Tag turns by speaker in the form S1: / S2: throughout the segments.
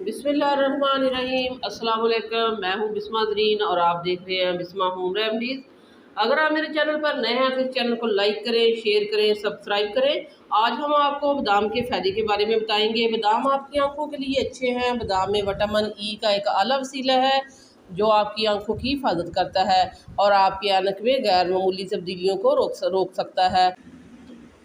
S1: बिस्मिल्लाहिर्रहमानिर्रहीम। अस्सलाम वालेकुम। मैं हूँ बिस्मा ज़रीन और आप देख रहे हैं बिस्मा होम रेमडीज़। अगर आप मेरे चैनल पर नए हैं तो इस चैनल को लाइक करें, शेयर करें, सब्सक्राइब करें। आज हम आपको बादाम के फ़ायदे के बारे में बताएंगे। बादाम आपकी आंखों के लिए अच्छे हैं। बादाम में विटामिन ई का एक आला वसीला है जो आपकी आंखों की हिफाजत करता है और आपकी ऐनक में गैर मामूली तब्दीलियों को रोक सकता है।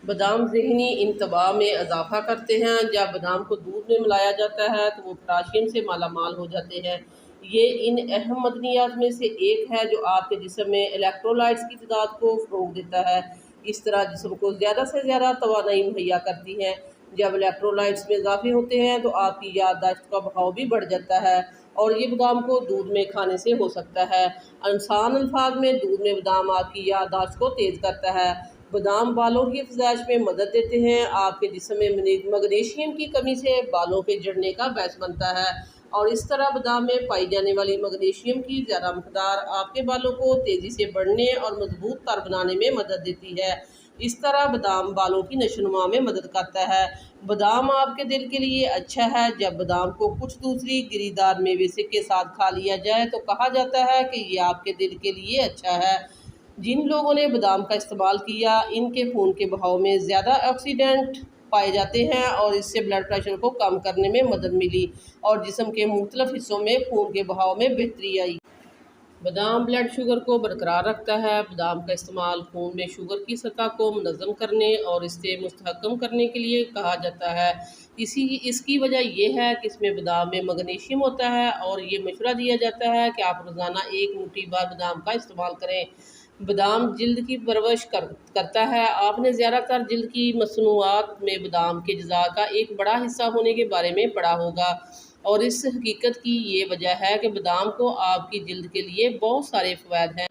S1: बादाम ज़हनी इंतबाह में इजाफ़ा करते हैं। जब बादाम को दूध में मिलाया जाता है तो वो पोटाशियम से माला माल हो जाते हैं। ये इन अहम मदनियात में से एक है जो आपके जिस्म में इलेक्ट्रोलाइट्स की तादाद को फ़रोग़ देता है। इस तरह जिस्म को ज़्यादा से ज़्यादा तवानाई मुहैया करती है। जब इलेक्ट्रोलाइट्स में इजाफे होते हैं तो आपकी याददाश्त का बहाव भी बढ़ जाता है और ये बादाम को दूध में खाने से हो सकता है। आसान अल्फाज में दूध में बादाम आपकी याददाश्त को तेज़ करता है। बादाम बालों की अफजाइश में मदद देते हैं। आपके जिस्म में मैग्नीशियम की कमी से बालों के झड़ने का बायस बनता है और इस तरह बादाम में पाई जाने वाली मैग्नीशियम की ज़्यादा मकदार आपके बालों को तेज़ी से बढ़ने और मजबूत तर बनाने में मदद देती है। इस तरह बादाम बालों की नशोनुमा में मदद करता है। बादाम आपके दिल के लिए अच्छा है। जब बादाम को कुछ दूसरी गिरीदार मेवे के साथ खा लिया जाए तो कहा जाता है कि ये आपके दिल के लिए अच्छा है। जिन लोगों ने बादाम का इस्तेमाल किया इनके खून के बहाव में ज़्यादा ऑक्सीडेंट पाए जाते हैं और इससे ब्लड प्रेशर को कम करने में मदद मिली और जिस्म के मुख्तलिफ हिस्सों में खून के बहाव में बेहतरी आई। बादाम ब्लड शुगर को बरकरार रखता है। बादाम का इस्तेमाल खून में शुगर की सतह को मुनज़्ज़म करने और इसे मुस्तहकम करने के लिए कहा जाता है। इसकी वजह यह है कि इसमें बादाम में मैग्नीशियम होता है और ये मशवरा दिया जाता है कि आप रोज़ाना एक मुट्ठी भर बादाम का इस्तेमाल करें। बादाम जिल्द की परवरिश करता है। आपने ज़्यादातर जिल्द की मसनूआत में बादाम के अज़्ज़ा का एक बड़ा हिस्सा होने के बारे में पढ़ा होगा और इस हकीकत की ये वजह है कि बादाम को आपकी जिल्द के लिए बहुत सारे फ़वाइद हैं।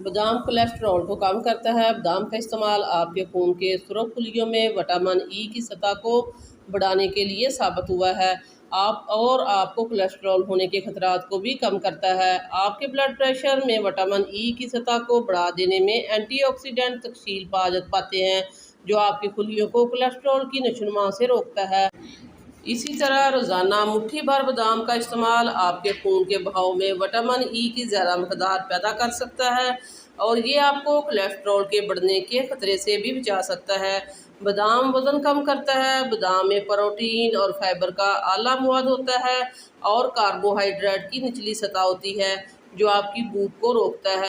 S1: बादाम कोलेस्ट्रॉल को कम करता है। बादाम का इस्तेमाल आपके खून के सुरख खुलियों में विटामिन ई की सतह को बढ़ाने के लिए साबित हुआ है। आपको कोलेस्ट्रॉल होने के खतरात को भी कम करता है। आपके ब्लड प्रेशर में विटामिन ई की सतह को बढ़ा देने में एंटीऑक्सीडेंट तकसील पाते हैं जो आपकी खुलियों को कोलेस्ट्रॉल की नशोनुमा से रोकता है। इसी तरह रोज़ाना मुट्ठी भर बादाम का इस्तेमाल आपके खून के बहाव में विटामिन ई की ज़्यादा मकदार पैदा कर सकता है और ये आपको कोलेस्ट्रॉल के बढ़ने के खतरे से भी बचा सकता है। बादाम वज़न कम करता है। बादाम में प्रोटीन और फाइबर का आला मवाद होता है और कार्बोहाइड्रेट की निचली सतह होती है जो आपकी भूख को रोकता है।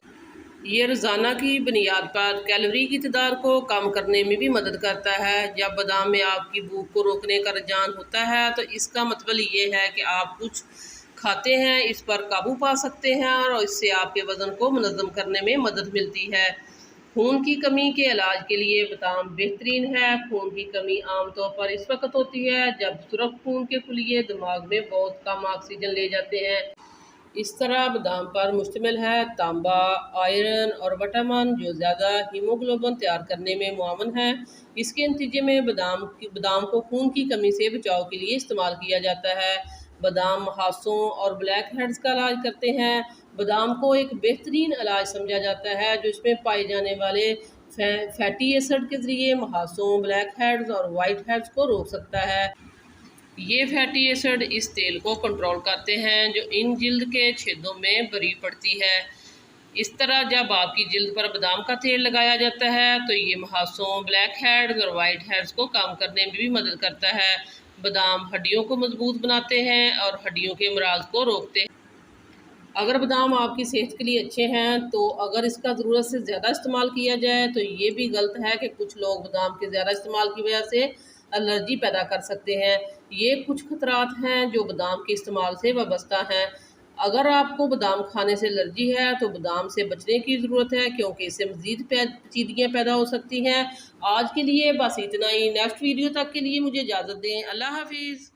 S1: ये रोज़ाना की बुनियाद पर कैलोरी की तादाद को कम करने में भी मदद करता है। जब बादाम में आपकी भूख को रोकने का रुझान होता है तो इसका मतलब ये है कि आप कुछ खाते हैं, इस पर काबू पा सकते हैं और इससे आपके वज़न को मुनज़्ज़म करने में मदद मिलती है। खून की कमी के इलाज के लिए बादाम बेहतरीन है। खून की कमी आमतौर पर इस वक्त होती है जब सुरख खून के खुलिये दिमाग में बहुत कम ऑक्सीजन ले जाते हैं। इस तरह बादाम पर मुश्तमिल है तांबा, आयरन और विटामिन जो ज़्यादा हीमोग्लोबिन तैयार करने में मुआवन है। इसके नतीजे में बादाम को खून की कमी से बचाव के लिए इस्तेमाल किया जाता है। बादाम मुहासों और ब्लैक हेड्स का इलाज करते हैं। बादाम को एक बेहतरीन इलाज समझा जाता है जो इसमें पाए जाने वाले फैटी एसिड के ज़रिए मुहासों, ब्लैक हेड्स और वाइट हेड्स को रोक सकता है। ये फैटी एसिड इस तेल को कंट्रोल करते हैं जो इन जिल्द के छेदों में भरी पड़ती है। इस तरह जब आपकी जिल्द पर बादाम का तेल लगाया जाता है तो ये मुहासों, ब्लैक हेड्स और वाइट हेड्स को कम करने में भी मदद करता है। बादाम हड्डियों को मजबूत बनाते हैं और हड्डियों के अमराज को रोकते हैं। अगर बादाम आपकी सेहत के लिए अच्छे हैं तो अगर इसका ज़रूरत से ज़्यादा इस्तेमाल किया जाए तो ये भी गलत है कि कुछ लोग बादाम के ज़्यादा इस्तेमाल की वजह से एलर्जी पैदा कर सकते हैं। ये कुछ खतरात हैं जो बादाम के इस्तेमाल से वाबस्ता हैं। अगर आपको बादाम खाने से एलर्जी है तो बादाम से बचने की ज़रूरत है क्योंकि इससे मज़ीद पेचीदगियाँ पैदा हो सकती हैं। आज के लिए बस इतना ही। नेक्स्ट वीडियो तक के लिए मुझे इजाज़त दें। अल्लाह हाफिज़।